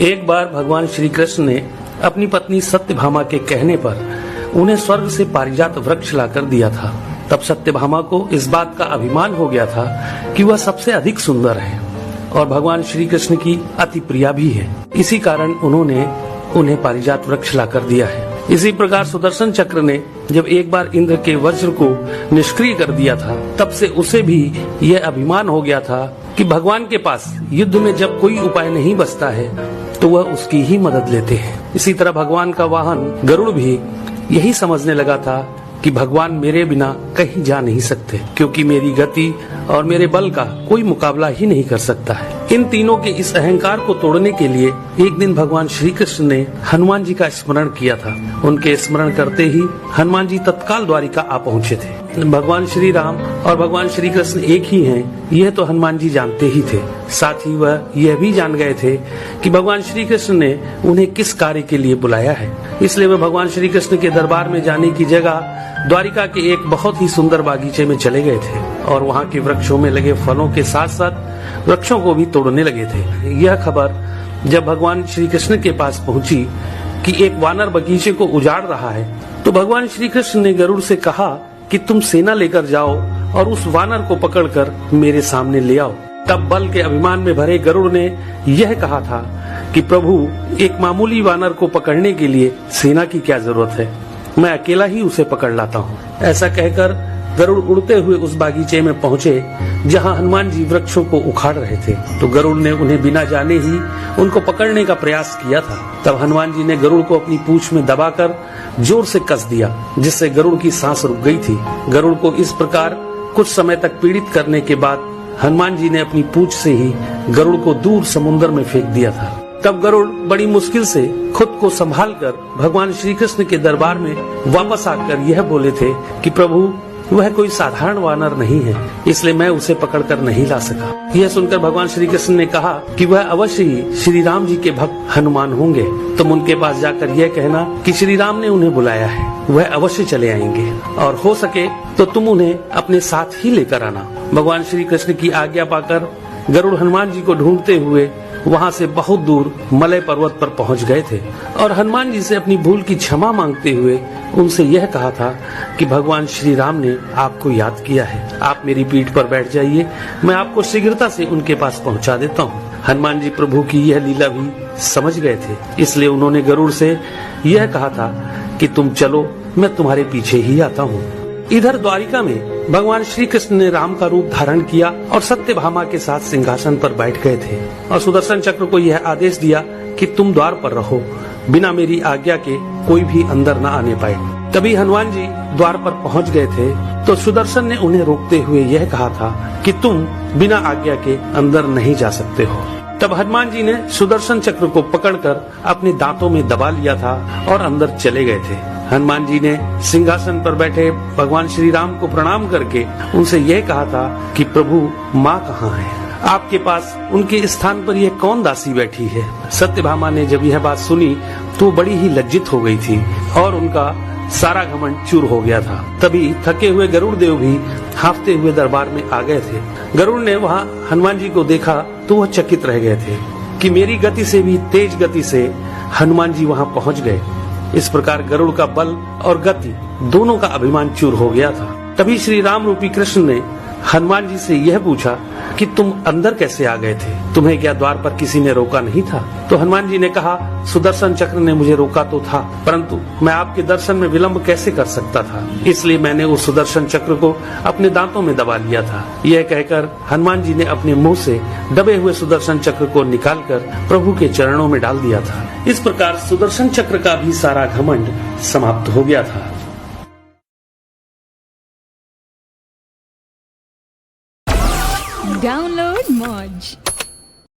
एक बार भगवान श्री कृष्ण ने अपनी पत्नी सत्यभामा के कहने पर उन्हें स्वर्ग से पारिजात वृक्ष लाकर दिया था। तब सत्यभामा को इस बात का अभिमान हो गया था कि वह सबसे अधिक सुंदर है और भगवान श्री कृष्ण की अति प्रिया भी है। इसी कारण उन्होंने उन्हें पारिजात वृक्ष लाकर दिया है। इसी प्रकार सुदर्शन चक्र ने जब एक बार इंद्र के वज्र को निष्क्रिय कर दिया था, तब से उसे भी यह अभिमान हो गया था कि भगवान के पास युद्ध में जब कोई उपाय नहीं बचता है तो वह उसकी ही मदद लेते हैं। इसी तरह भगवान का वाहन गरुड़ भी यही समझने लगा था कि भगवान मेरे बिना कहीं जा नहीं सकते, क्योंकि मेरी गति और मेरे बल का कोई मुकाबला ही नहीं कर सकता है। इन तीनों के इस अहंकार को तोड़ने के लिए एक दिन भगवान श्री कृष्ण ने हनुमान जी का स्मरण किया था। उनके स्मरण करते ही हनुमान जी तत्काल द्वारिका आ पहुँचे थे। भगवान श्री राम और भगवान श्री कृष्ण एक ही हैं, यह तो हनुमान जी जानते ही थे। साथ ही वह यह भी जान गए थे कि भगवान श्री कृष्ण ने उन्हें किस कार्य के लिए बुलाया है। इसलिए वह भगवान श्री कृष्ण के दरबार में जाने की जगह द्वारिका के एक बहुत ही सुंदर बागीचे में चले गए थे और वहाँ के वृक्षों में लगे फलों के साथ साथ वृक्षों को भी तोड़ने लगे थे। यह खबर जब भगवान श्री कृष्ण के पास पहुंची कि एक वानर बगीचे को उजाड़ रहा है, तो भगवान श्री कृष्ण ने गरुड़ से कहा कि तुम सेना लेकर जाओ और उस वानर को पकड़कर मेरे सामने ले आओ। तब बल के अभिमान में भरे गरुड़ ने यह कहा था कि प्रभु, एक मामूली वानर को पकड़ने के लिए सेना की क्या जरूरत है, मैं अकेला ही उसे पकड़ लाता हूँ। ऐसा कहकर गरुड़ उड़ते हुए उस बागीचे में पहुँचे जहाँ हनुमान जी वृक्षों को उखाड़ रहे थे। तो गरुड़ ने उन्हें बिना जाने ही उनको पकड़ने का प्रयास किया था। तब हनुमान जी ने गरुड़ को अपनी पूंछ में दबाकर जोर से कस दिया, जिससे गरुड़ की सांस रुक गई थी। गरुड़ को इस प्रकार कुछ समय तक पीड़ित करने के बाद हनुमान जी ने अपनी पूंछ से ही गरुड़ को दूर समुद्र में फेंक दिया था। तब गरुड़ बड़ी मुश्किल से खुद को संभालकर भगवान श्री कृष्ण के दरबार में वापस आकर यह बोले थे कि प्रभु, वह कोई साधारण वानर नहीं है, इसलिए मैं उसे पकड़कर नहीं ला सका। यह सुनकर भगवान श्री कृष्ण ने कहा कि वह अवश्य ही श्री राम जी के भक्त हनुमान होंगे। तुम उनके पास जाकर यह कहना कि श्री राम ने उन्हें बुलाया है, वह अवश्य चले आएंगे और हो सके तो तुम उन्हें अपने साथ ही लेकर आना। भगवान श्री कृष्ण की आज्ञा पाकर गरुड़ हनुमान जी को ढूंढते हुए वहाँ से बहुत दूर मलय पर्वत पर पहुँच गए थे और हनुमान जी से अपनी भूल की क्षमा मांगते हुए उनसे यह कहा था कि भगवान श्री राम ने आपको याद किया है, आप मेरी पीठ पर बैठ जाइए, मैं आपको शीघ्रता से उनके पास पहुंचा देता हूं। हनुमान जी प्रभु की यह लीला भी समझ गए थे, इसलिए उन्होंने गरुड़ से यह कहा था कि तुम चलो, मैं तुम्हारे पीछे ही आता हूँ। इधर द्वारिका में भगवान श्री कृष्ण ने राम का रूप धारण किया और सत्यभामा के साथ सिंहासन पर बैठ गए थे और सुदर्शन चक्र को यह आदेश दिया कि तुम द्वार पर रहो, बिना मेरी आज्ञा के कोई भी अंदर न आने पाए। तभी हनुमान जी द्वार पर पहुंच गए थे तो सुदर्शन ने उन्हें रोकते हुए यह कहा था कि तुम बिना आज्ञा के अंदर नहीं जा सकते हो। तब हनुमान जी ने सुदर्शन चक्र को पकड़कर अपने दांतों में दबा लिया था और अंदर चले गए थे। हनुमान जी ने सिंहासन पर बैठे भगवान श्री राम को प्रणाम करके उनसे यह कहा था कि प्रभु, माँ कहाँ है? आपके पास उनके स्थान पर यह कौन दासी बैठी है? सत्यभामा ने जब यह बात सुनी तो बड़ी ही लज्जित हो गई थी और उनका सारा घमंड चूर हो गया था। तभी थके हुए गरुड़ देव भी हांफते हुए दरबार में आ गए थे। गरुड़ ने वहाँ हनुमान जी को देखा तो वह चकित रह गए थे कि मेरी गति से भी तेज गति से हनुमान जी वहाँ पहुँच गए। इस प्रकार गरुड़ का बल और गति दोनों का अभिमान चूर हो गया था। तभी श्री राम रूपी कृष्ण ने हनुमान जी से यह पूछा कि तुम अंदर कैसे आ गए थे? तुम्हें क्या द्वार पर किसी ने रोका नहीं था? तो हनुमान जी ने कहा, सुदर्शन चक्र ने मुझे रोका तो था, परंतु मैं आपके दर्शन में विलंब कैसे कर सकता था, इसलिए मैंने उस सुदर्शन चक्र को अपने दांतों में दबा लिया था। यह कहकर हनुमान जी ने अपने मुंह से दबे हुए सुदर्शन चक्र को निकालकर प्रभु के चरणों में डाल दिया था। इस प्रकार सुदर्शन चक्र का भी सारा घमंड समाप्त हो गया था। Download Moj.